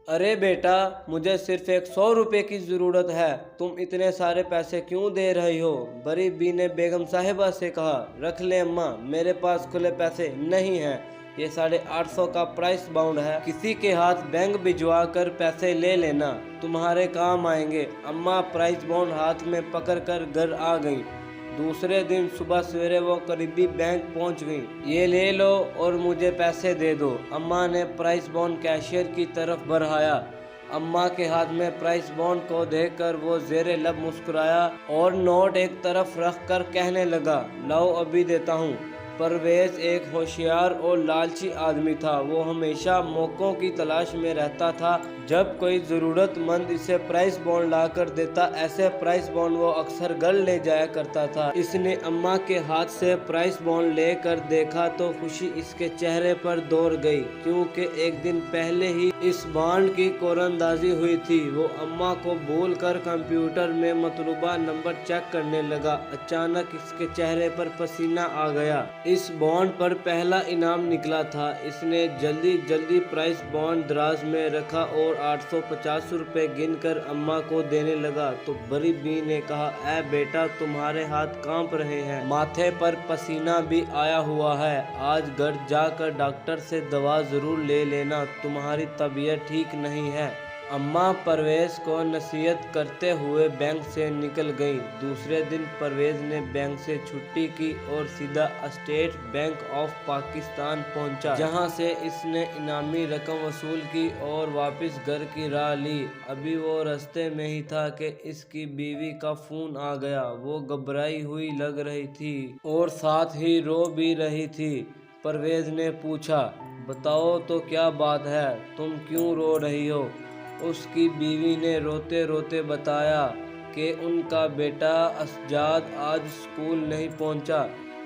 अरे बेटा, मुझे सिर्फ एक 100 रुपए की ज़रूरत है। तुम इतने सारे पैसे क्यों दे रही हो? बड़ी बी ने बेगम साहिबा से कहा। रख ले अम्मा, मेरे पास खुले पैसे नहीं हैं। ये 850 का प्राइस बाउंड है। किसी के हाथ बैंक भिजवा कर पैसे ले लेना, तुम्हारे काम आएंगे। अम्मा प्राइस बाउंड हाथ में पकड़ कर घर आ गई। दूसरे दिन सुबह सवेरे वो करीबी बैंक पहुंच गई। ये ले लो और मुझे पैसे दे दो, अम्मा ने प्राइस बॉन्ड कैशियर की तरफ बढ़ाया। अम्मा के हाथ में प्राइस बॉन्ड को देखकर वो ज़ेरे लब मुस्कुराया और नोट एक तरफ रख कर कहने लगा, लाओ अभी देता हूँ। परवेज एक होशियार और लालची आदमी था। वो हमेशा मौक़ों की तलाश में रहता था। जब कोई ज़रूरतमंद इसे प्राइस बॉन्ड ला कर देता, ऐसे प्राइस बॉन्ड वो अक्सर घर ले जाया करता था। इसने अम्मा के हाथ से प्राइस बॉन्ड लेकर देखा तो खुशी इसके चेहरे पर दौड़ गई, क्योंकि एक दिन पहले ही इस बॉन्ड की कोरंदाजी हुई थी। वो अम्मा को भूल कर कंप्यूटर में मतलूबा नंबर चेक करने लगा। अचानक इसके चेहरे पर पसीना आ गया। इस बॉन्ड पर पहला इनाम निकला था। इसने जल्दी जल्दी प्राइस बॉन्ड दराज में रखा और 850 रुपए गिनकर अम्मा को देने लगा तो बड़ी बी ने कहा, ऐ बेटा, तुम्हारे हाथ कांप रहे हैं, माथे पर पसीना भी आया हुआ है। आज घर जाकर डॉक्टर से दवा जरूर ले लेना, तुम्हारी तबीयत ठीक नहीं है। अम्मा परवेज को नसीहत करते हुए बैंक से निकल गईं। दूसरे दिन परवेज ने बैंक से छुट्टी की और सीधा स्टेट बैंक ऑफ पाकिस्तान पहुंचा, जहां से इसने इनामी रकम वसूल की और वापस घर की राह ली। अभी वो रास्ते में ही था कि इसकी बीवी का फोन आ गया। वो घबराई हुई लग रही थी और साथ ही रो भी रही थी। परवेज ने पूछा, बताओ तो क्या बात है, तुम क्यों रो रही हो? उसकी बीवी ने रोते रोते बताया कि उनका बेटा असजाद आज स्कूल नहीं पहुंचा।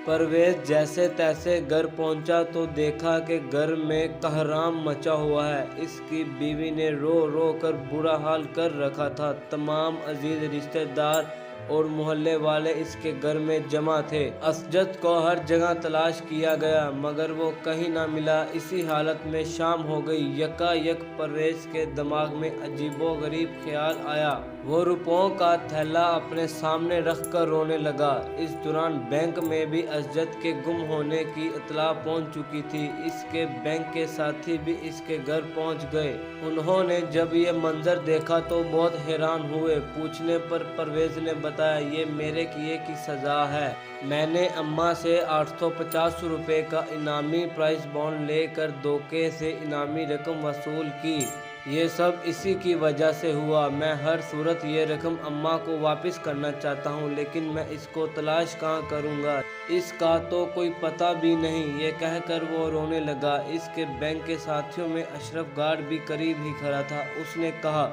परवेज जैसे तैसे घर पहुंचा तो देखा कि घर में कहराम मचा हुआ है। इसकी बीवी ने रो रो कर बुरा हाल कर रखा था। तमाम अजीज रिश्तेदार और मोहल्ले वाले इसके घर में जमा थे। असजद को हर जगह तलाश किया गया मगर वो कहीं ना मिला। इसी हालत में शाम हो गई। यकायक परवेज के दिमाग में अजीबोगरीब ख्याल आया। वो रुपयों का थैला अपने सामने रख कर रोने लगा। इस दौरान बैंक में भी असजद के गुम होने की इत्तला पहुंच चुकी थी। इसके बैंक के साथी भी इसके घर पहुंच गए। उन्होंने जब ये मंजर देखा तो बहुत हैरान हुए। पूछने पर परवेज ने बताया, ये मेरे किए की सज़ा है। मैंने अम्मा से 850 रुपए का इनामी प्राइस बॉन्ड लेकर धोखे से इनामी रकम वसूल की। ये सब इसी की वजह से हुआ। मैं हर सूरत ये रकम अम्मा को वापस करना चाहता हूँ, लेकिन मैं इसको तलाश कहाँ करूँगा, इसका तो कोई पता भी नहीं। ये कहकर वो रोने लगा। इसके बैंक के साथियों में अशरफ गार्ड भी करीब ही खड़ा था। उसने कहा,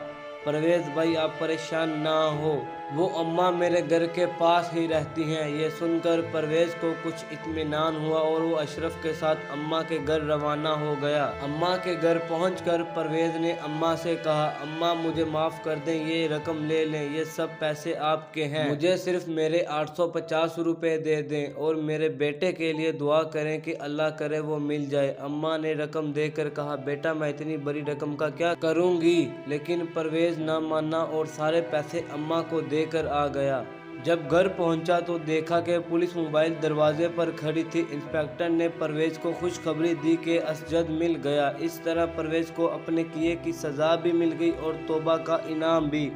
परवेज भाई, आप परेशान ना हो, वो अम्मा मेरे घर के पास ही रहती हैं। ये सुनकर परवेज को कुछ इत्मीनान हुआ और वो अशरफ के साथ अम्मा के घर रवाना हो गया। अम्मा के घर पहुंचकर परवेज ने अम्मा से कहा, अम्मा मुझे माफ़ कर दें, ये रकम ले लें, ये सब पैसे आपके हैं। मुझे सिर्फ मेरे 850 रुपये दे दें और मेरे बेटे के लिए दुआ करें कि अल्लाह करे वो मिल जाए। अम्मा ने रकम देकर कहा, बेटा मैं इतनी बड़ी रकम का क्या करूँगी? लेकिन परवेज ना माना और सारे पैसे अम्मा को देकर आ गया। जब घर पहुंचा तो देखा कि पुलिस मोबाइल दरवाजे पर खड़ी थी। इंस्पेक्टर ने परवेज को खुशखबरी दी कि असजद मिल गया। इस तरह परवेज को अपने किए की सज़ा भी मिल गई और तौबा का इनाम भी।